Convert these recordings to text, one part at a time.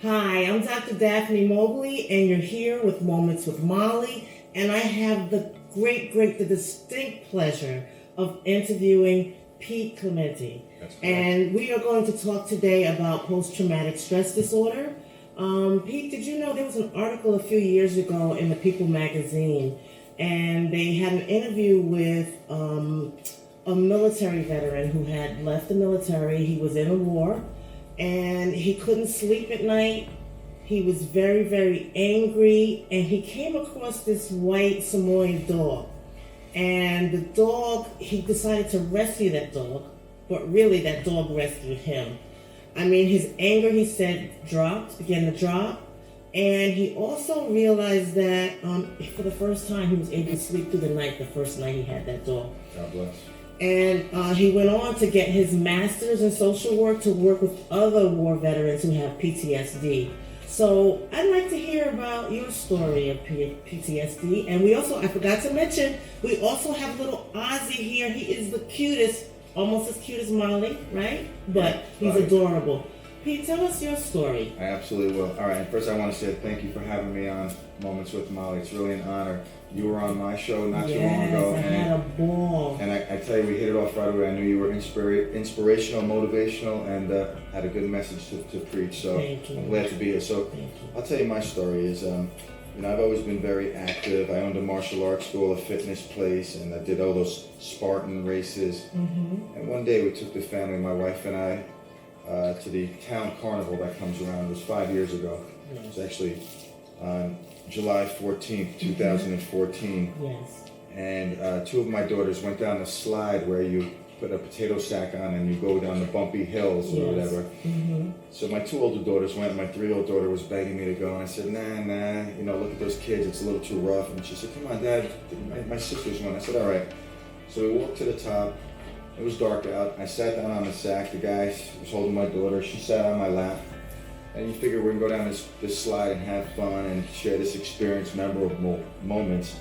Hi, I'm Dr. Daphne Mobley, and you're here with Moments with Molly, and I have the the distinct pleasure of interviewing Pete Clementi. That's correct. And we are going to talk today about post-traumatic stress disorder. Pete, did you know there was an article a few years ago in the People magazine, and they had an interview with a military veteran who had left the military. He was in a war and he couldn't sleep at night. He was very, very angry, and he came across this white Samoyed dog. And the dog, he decided to rescue that dog, but really that dog rescued him. I mean, his anger, he said, began to drop. And he also realized that for the first time, he was able to sleep through the night, the first night he had that dog. God bless. And he went on to get his master's in social work to work with other war veterans who have PTSD. So I'd like to hear about your story of PTSD. And I forgot to mention, we also have little Ozzy here. He is the cutest, almost as cute as Molly, right? But he's adorable. Pete, tell us your story. I absolutely will. All right, first I want to say thank you for having me on Moments with Molly. It's really an honor. You were on my show not too long ago. Yes, I had a ball. And I tell you, we hit it off right away. I knew you were inspirational, motivational, and had a good message to preach. So Thank you. I'm glad to be here. So I'll tell you my story is, I've always been very active. I owned a martial arts school, a fitness place, and I did all those Spartan races. Mm-hmm. And one day we took the family, my wife and I, to the town carnival that comes around. It was 5 years ago. Yes. It was actually on July 14th, 2014. Yes. And two of my daughters went down the slide where you put a potato sack on and you go down the bumpy hills or whatever. Mm-hmm. So my two older daughters went, my 3-year-old daughter was begging me to go, and I said, nah, look at those kids, it's a little too rough. And she said, come on, Dad, my sisters went. I said, all right. So we walked to the top. It was dark out. I sat down on the sack. The guy was holding my daughter. She sat on my lap. And you figure we're going to go down this slide and have fun and share this experience, memorable moments.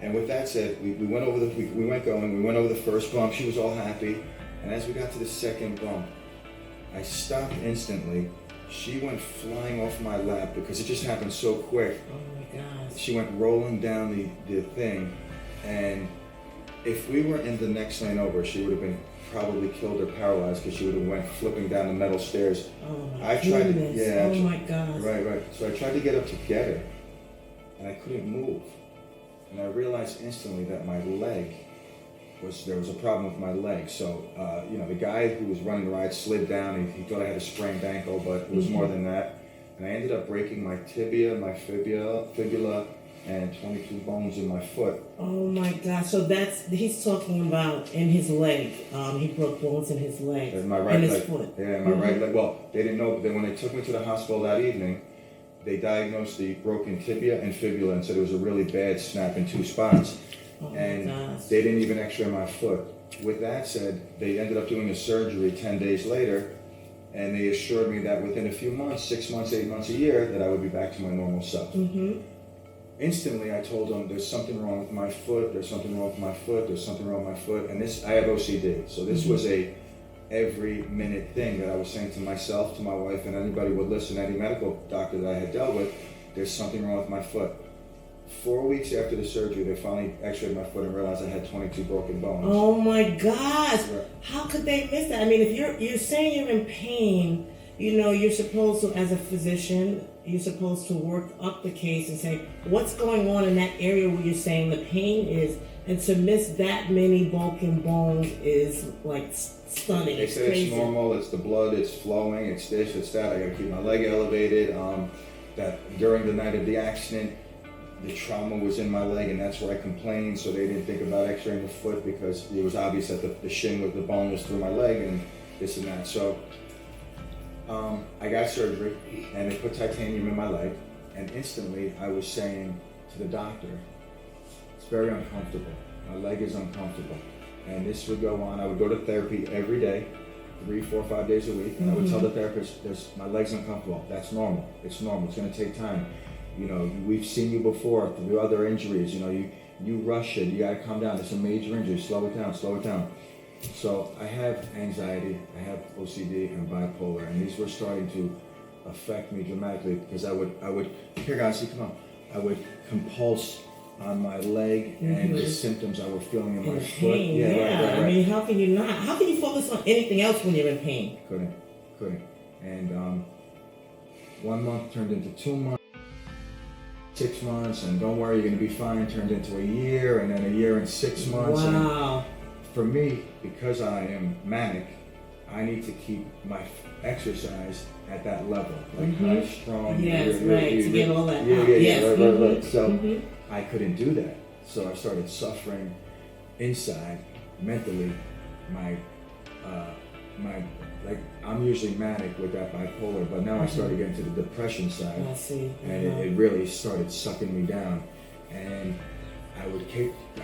And with that said, we went over the first bump. She was all happy. And as we got to the second bump, I stopped instantly. She went flying off my lap because it just happened so quick. Oh my gosh. She went rolling down the thing, and if we were in the next lane over, she would have been probably killed or paralyzed because she would have went flipping down the metal stairs. Oh my goodness. Oh my gosh. Right. So I tried to get up to get her, and I couldn't move. And I realized instantly that there was a problem with my leg. So, the guy who was running the ride slid down. He thought I had a sprained ankle, but it was more than that. And I ended up breaking my tibia, my fibula, and 22 bones in my foot. Oh my gosh. So he's talking about in his leg. He broke bones in his leg. In my right in leg. his foot. Yeah, in my right leg. Well, they didn't know, but when they took me to the hospital that evening, they diagnosed the broken tibia and fibula and said it was a really bad snap in two spots. Oh and my gosh. they didn't even x-ray my foot. With that said, they ended up doing a surgery 10 days later, and they assured me that within a few months, 6 months, 8 months, a year, that I would be back to my normal self. Mm-hmm. Instantly, I told them, there's something wrong with my foot, there's something wrong with my foot, there's something wrong with my foot, and I have OCD, so this was a every minute thing that I was saying to myself, to my wife, and anybody would listen, any medical doctor that I had dealt with, there's something wrong with my foot. 4 weeks after the surgery, they finally x-rayed my foot and realized I had 22 broken bones. Oh my gosh. Right. How could they miss that? I mean, if you're saying you're in pain, you're supposed to, as a physician, you're supposed to work up the case and say, what's going on in that area where you're saying the pain is, and to miss that many broken bones is like stunning. They say it's normal, it's the blood, it's flowing, it's this, it's that. I gotta keep my leg elevated. That during the night of the accident, the trauma was in my leg, and that's where I complained, so they didn't think about x-raying the foot because it was obvious that the shin with the bone was through my leg and this and that. So I got surgery, and they put titanium in my leg, and instantly I was saying to the doctor, it's very uncomfortable. My leg is uncomfortable. And this would go on. I would go to therapy every day, 3, 4, 5 days a week, and I would tell the therapist, my leg's uncomfortable. That's normal. It's normal. It's going to take time. We've seen you before through other injuries. You rush it. You got to calm down. It's a major injury. Slow it down. So I have anxiety, I have OCD and bipolar, and these were starting to affect me dramatically because I would here guys, come on, I would compulse on my leg and the symptoms I was feeling in my foot. Pain, yeah. I mean, how can you not? How can you focus on anything else when you're in pain? Couldn't. And 1 month turned into 2 months, 6 months, and don't worry, you're gonna be fine, turned into a year, and then a year and 6 months. Wow. And for me, because I am manic, I need to keep my exercise at that level, like high, strong. Yes, to get all that out. Yes. Right. So I couldn't do that. So I started suffering inside, mentally. Like I'm usually manic with that bipolar, but now I started getting to the depression side. I see. And it really started sucking me down. And I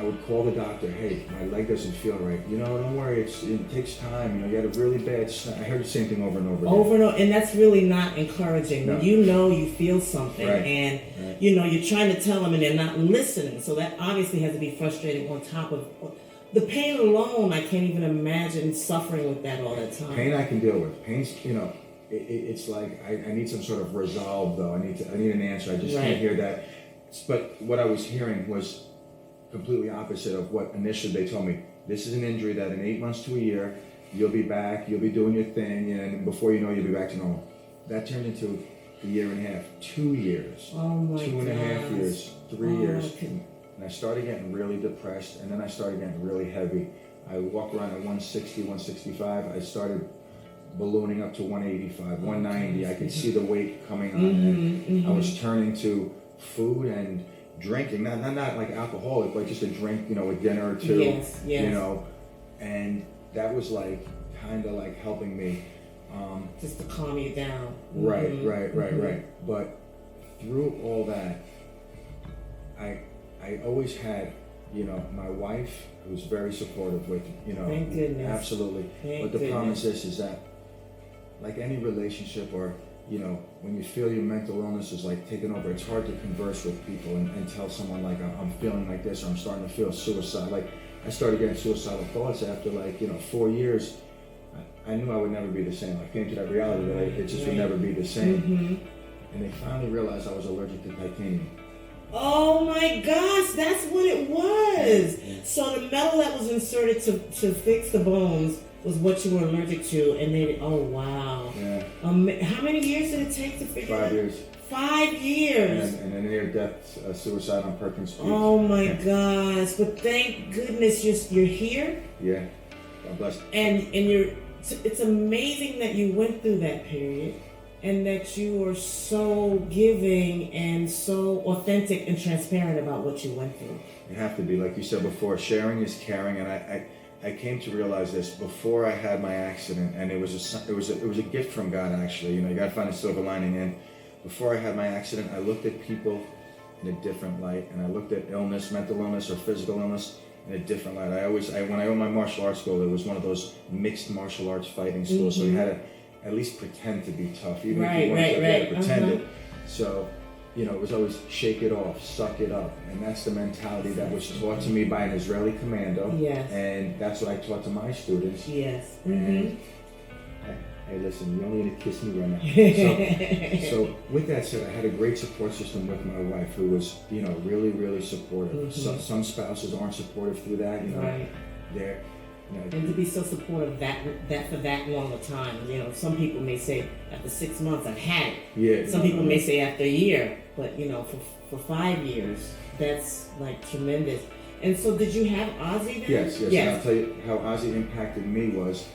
would call the doctor, hey, my leg doesn't feel right. You know, don't worry, it takes time. You know, you had a really bad I heard the same thing over and over again. Over and over, and that's really not encouraging. No. When you know you feel something, and Right. you know you're trying to tell them, and they're not listening. So that obviously has to be frustrating. On top of the pain alone, I can't even imagine suffering with that all the time. Pain I can deal with. Pain's, you know, it's like I need some sort of resolve though. I need an answer. I just can't hear that. But what I was hearing was completely opposite of what initially they told me. This is an injury that in 8 months to a year, you'll be back, you'll be doing your thing, and before you know, you'll be back to normal. That turned into a year and a half, 2 years. Oh my 2.5 years, 3 years. Okay. And I started getting really depressed, and then I started getting really heavy. I walk around at 160, 165. I started ballooning up to 185, 190. I could see the weight coming on, and I was turning to food and drinking, not like alcoholic, but just a drink, you know, a dinner or two. Yes. You know, and that was like kind of like helping me. Just to calm you down. Right. But through all that, I always had, you know, my wife who was very supportive with, you know. Thank goodness. Absolutely. But the problem is that, like any relationship or, you know, when you feel your mental illness is like taking over, it's hard to converse with people and tell someone like, I'm feeling like this, or I'm starting to feel suicide. Like, I started getting suicidal thoughts after 4 years. I knew I would never be the same. I came to that reality that it just would never be the same. And they finally realized I was allergic to titanium. Oh my gosh, that's what it was. So the metal that was inserted to fix the bones was what you were allergic to, and then, oh wow. Yeah. How many years did it take to figure it out? 5 years. 5 years. And a near-death suicide on Perkins Street. Oh my gosh! But thank goodness you're here. Yeah. God bless. And you're. It's amazing that you went through that period, and that you are so giving and so authentic and transparent about what you went through. You have to be, like you said before. Sharing is caring, and I came to realize this before I had my accident, and it was a gift from God actually. You know, you gotta find a silver lining. And before I had my accident, I looked at people in a different light, and I looked at illness, mental illness, or physical illness in a different light. When I owned my martial arts school, it was one of those mixed martial arts fighting schools, so you had to at least pretend to be tough, even if you weren't tough, you had to pretend it. So, you know, it was always shake it off, suck it up, and that's the mentality that was taught to me by an Israeli commando. Yes. And that's what I taught to my students. Yes. And hey, listen, you only need to kiss me right now. So with that said, I had a great support system with my wife, who was, you know, really, really supportive. Some spouses aren't supportive through that, you know. Right. They're, you know, And to be so supportive that for that long a time. You know, some people may say after 6 months I've had it. Yeah. Some people may say after a year, but you know, for 5 years, that's like tremendous. And so, did you have Ozzy then? Yes. And I'll tell you how Ozzy impacted me was,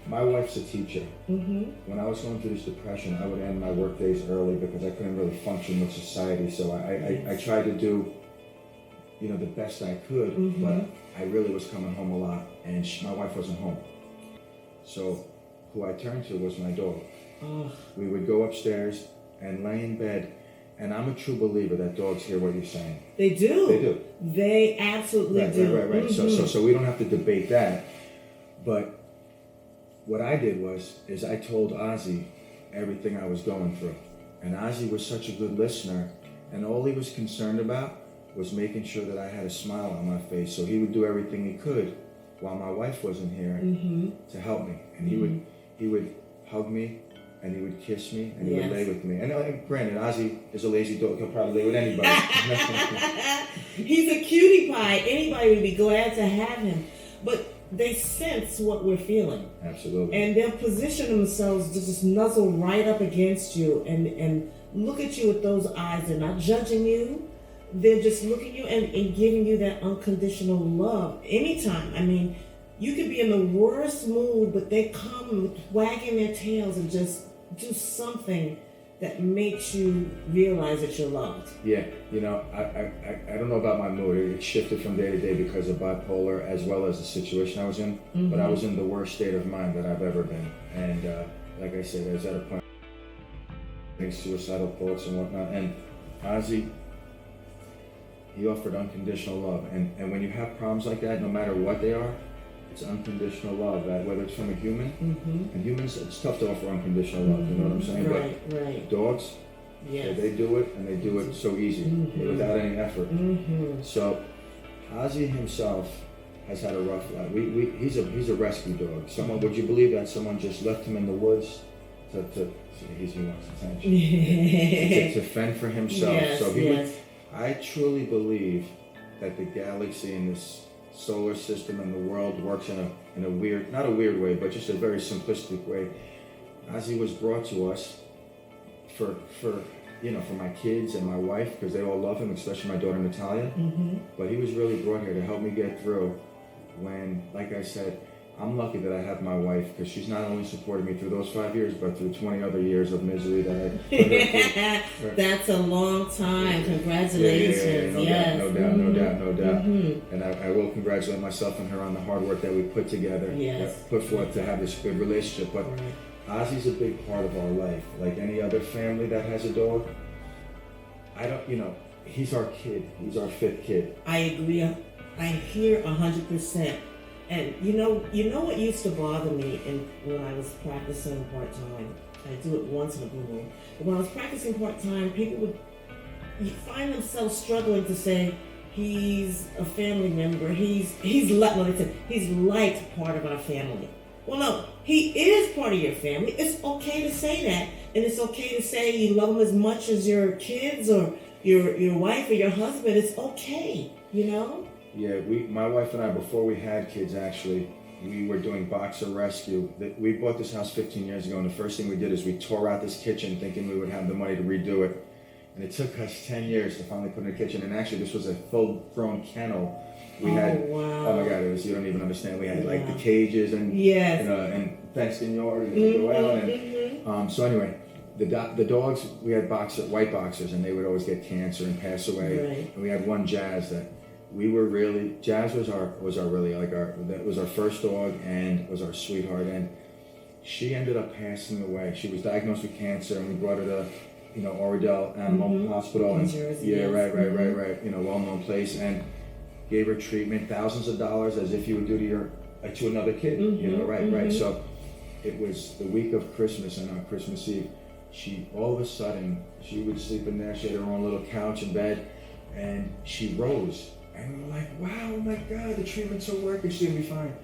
my wife's a teacher. When I was going through this depression, I would end my work days early because I couldn't really function with society. So I tried to do, you know, the best I could, but I really was coming home a lot, and my wife wasn't home. So who I turned to was my dog. We would go upstairs and lay in bed, and I'm a true believer that dogs hear what you're saying. They do. They do. They absolutely do. Right. So we don't have to debate that. But what I did is I told Ozzy everything I was going through. And Ozzy was such a good listener, and all he was concerned about was making sure that I had a smile on my face. So he would do everything he could while my wife wasn't here to help me. And he would hug me and he would kiss me, and he would Yes. lay with me. And granted, Ozzy is a lazy dog; he'll probably lay with anybody. He's a cutie pie. Anybody would be glad to have him. But they sense what we're feeling. Absolutely. And they'll position themselves to just nuzzle right up against you and look at you with those eyes. They're not judging you. They're just looking at you and giving you that unconditional love. Anytime. I mean, you could be in the worst mood, but they come wagging their tails and just do something that makes you realize that you're loved. Yeah, you know, I don't know about my mood. It shifted from day to day because of bipolar as well as the situation I was in. Mm-hmm. But I was in the worst state of mind that I've ever been. And like I said, I was at a point having suicidal thoughts and whatnot. And Ozzy, he offered unconditional love. And when you have problems like that, no matter what they are, it's unconditional love. That whether it's from a human, and humans, it's tough to offer unconditional love. You know what I'm saying? Right, but right. dogs, Yes. they do it, and they do it so easy, without any effort. So, Ozzy himself has had a rough life. He's a rescue dog. Someone, would you believe that someone just left him in the woods he wants attention, to fend for himself. Yes, so yes. I truly believe that the galaxy and this solar system and the world works in a weird, not a weird way, but just a very simplistic way. Ozzy was brought to us for my kids and my wife, because they all love him, especially my daughter Natalia. But he was really brought here to help me get through when, like I said, I'm lucky that I have my wife, because she's not only supported me through those 5 years, but through 20 other years of misery that I put her through. That's a long time. Congratulations. Yeah, no doubt. Mm-hmm. And I will congratulate myself and her on the hard work that we put together, put forth to have this good relationship. But Ozzy's a big part of our life. Like any other family that has a dog, he's our kid. He's our fifth kid. I agree. I hear 100%. And you know what used to bother me when I was practicing part-time? I do it once in a blue moon. But when I was practicing part-time, people would find themselves struggling to say, he's a family member, he's like part of our family. Well, no, he is part of your family. It's okay to say that. And it's okay to say you love him as much as your kids or your wife or your husband. It's okay, you know? Yeah, my wife and I, before we had kids, actually, we were doing boxer rescue. We bought this house 15 years ago, and the first thing we did is we tore out this kitchen thinking we would have the money to redo it. And it took us 10 years to finally put in a kitchen. And actually, this was a full-grown kennel. We had, wow. Oh my God, you don't even understand. We had like the cages and and fenced-in yard and go out. And so anyway, the dogs, we had white boxers, and they would always get cancer and pass away. Right. And we had one, Jazz, that Jazz was that was our first dog and was our sweetheart, and she ended up passing away. She was diagnosed with cancer, and we brought her to Oradell Animal Hospital, and right, well-known place, and gave her treatment, thousands of dollars, as if you would do to another kid, right. So it was the week of Christmas, and on Christmas Eve, she all of a sudden, she would sleep in there. She had her own little couch and bed, and she rose. And we were like, wow, oh my God, the treatments are working, she's gonna be fine.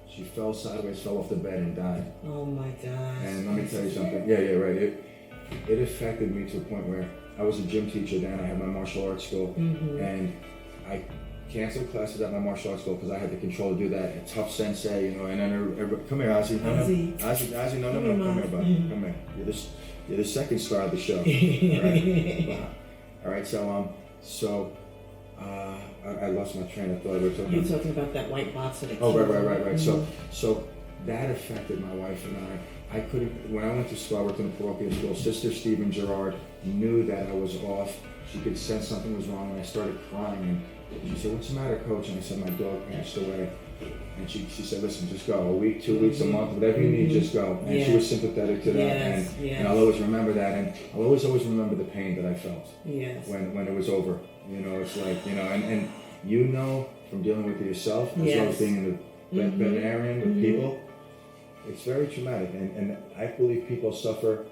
She fell sideways, fell off the bed and died. Oh my gosh. And let me tell you something. Yeah, right. It affected me to a point where I was a gym teacher then. I had my martial arts school, and I canceled classes at my martial arts school because I had the control to do that. A tough sensei, and then everybody, come here, Ozzy. Ozzy, no, come here, buddy. Come here. You're the second star of the show. All right. So, I lost my train of thought. You're talking about that white box of the right. So that affected my wife and I. I couldn't, when I went to school, I worked in a parochial school. Sister Stephen Gerard knew that I was off. She could sense something was wrong, and I started crying. And she said, "What's the matter, Coach?" And I said, "My dog passed away." And she said, "Listen, just go. A week, 2 weeks, a month, whatever you need, just go." And she was sympathetic to that. And I'll always remember that. And I'll always remember the pain that I felt when it was over. It's like, and from dealing with it yourself, as well as being in the veterinarian with people, it's very traumatic. And I believe people suffer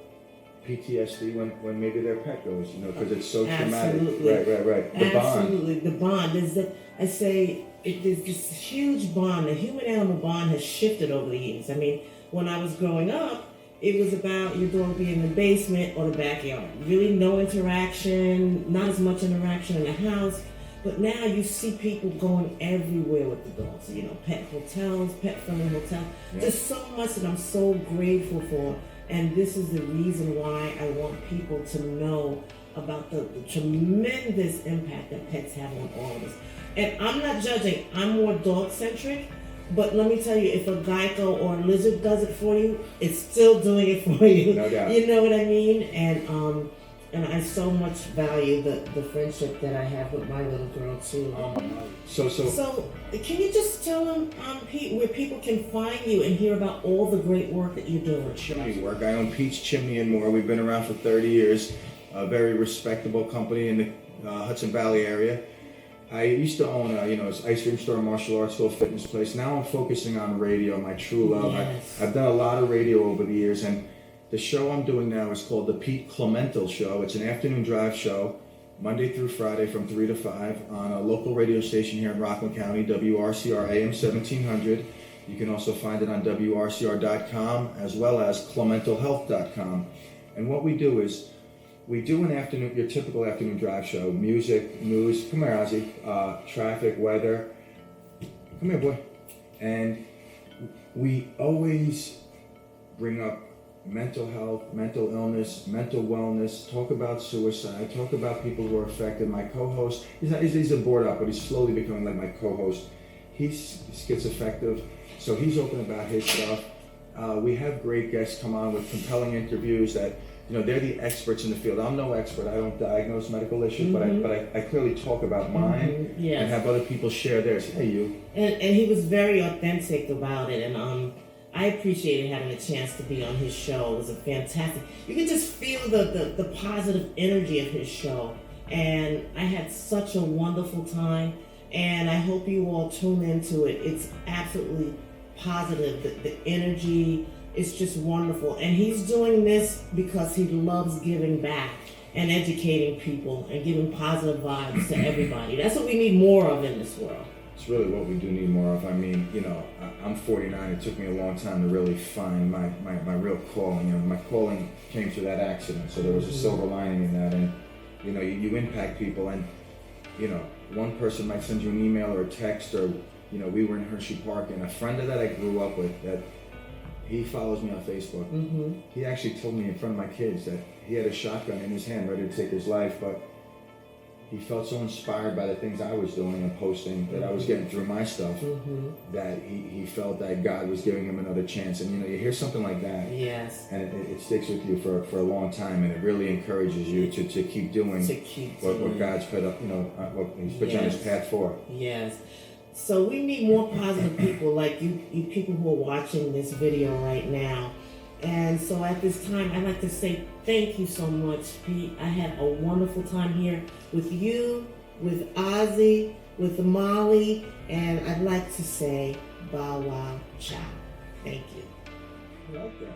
PTSD when maybe their pet goes, because it's so traumatic. Right. The bond. There's this huge bond. The human-animal bond has shifted over the years. I mean, when I was growing up, it was about your dog being in the basement or the backyard. Really no interaction, not as much interaction in the house. But now you see people going everywhere with the dogs. You know, pet hotels, pet-friendly hotels. Yeah. There's so much that I'm so grateful for. And this is the reason why I want people to know about the tremendous impact that pets have on all of us. And I'm not judging. I'm more dog-centric. But let me tell you, if a Geico or a Lizard does it for you, it's still doing it for you. No doubt. You know what I mean? And I so much value the friendship that I have with my little girl too. So Can you just tell them, Pete, where people can find you and hear about all the great work that you're doing? chimney work. I own Pete's Chimney and More. We've been around for 30 years. A very respectable company in the Hudson Valley area. I used to own it's ice cream store, martial arts school, fitness place. Now I'm focusing on radio, my true love. Yes. I've done a lot of radio over the years, and the show I'm doing now is called the Pete Clemental Show. It's an afternoon drive show, Monday through Friday from 3 to 5 on a local radio station here in Rockland County, WRCR AM 1700. You can also find it on WRCR.com as well as ClementalHealth.com. And what we do is, we do your typical afternoon drive show, music, news, come here, Ozzy, traffic, weather, come here, boy. And we always bring up mental health, mental illness, mental wellness, talk about suicide, talk about people who are affected. My co-host, he's a board up, but he's slowly becoming like my co-host. He's schizoaffective, so he's open about his stuff. We have great guests come on with compelling interviews that, they're the experts in the field. I'm no expert. I don't diagnose medical issues, but I clearly talk about mine and have other people share theirs. Hey, you. And he was very authentic about it, and I appreciated having a chance to be on his show. It was a fantastic. You could just feel the positive energy of his show, and I had such a wonderful time. And I hope you all tune into it. It's absolutely positive. The energy. It's just wonderful. And he's doing this because he loves giving back and educating people and giving positive vibes to everybody. That's what we need more of in this world. It's really what we do need more of. I mean, I'm 49. It took me a long time to really find my real calling. My calling came through that accident. So there was a silver lining in that. And, you impact people. And, one person might send you an email or a text or, we were in Hershey Park and a friend that I grew up with that he follows me on Facebook. Mm-hmm. He actually told me in front of my kids that he had a shotgun in his hand ready to take his life, but he felt so inspired by the things I was doing and posting that I was getting through my stuff that he felt that God was giving him another chance. And you hear something like that, yes, and it sticks with you for a long time, and it really encourages you to keep doing what God's put up, what He's put you on His path for. Yes. So we need more positive people like you people who are watching this video right now. And so at this time, I'd like to say thank you so much, Pete. I had a wonderful time here with you, with Ozzy, with Molly, and I'd like to say bow wow, ciao. Thank you. Welcome.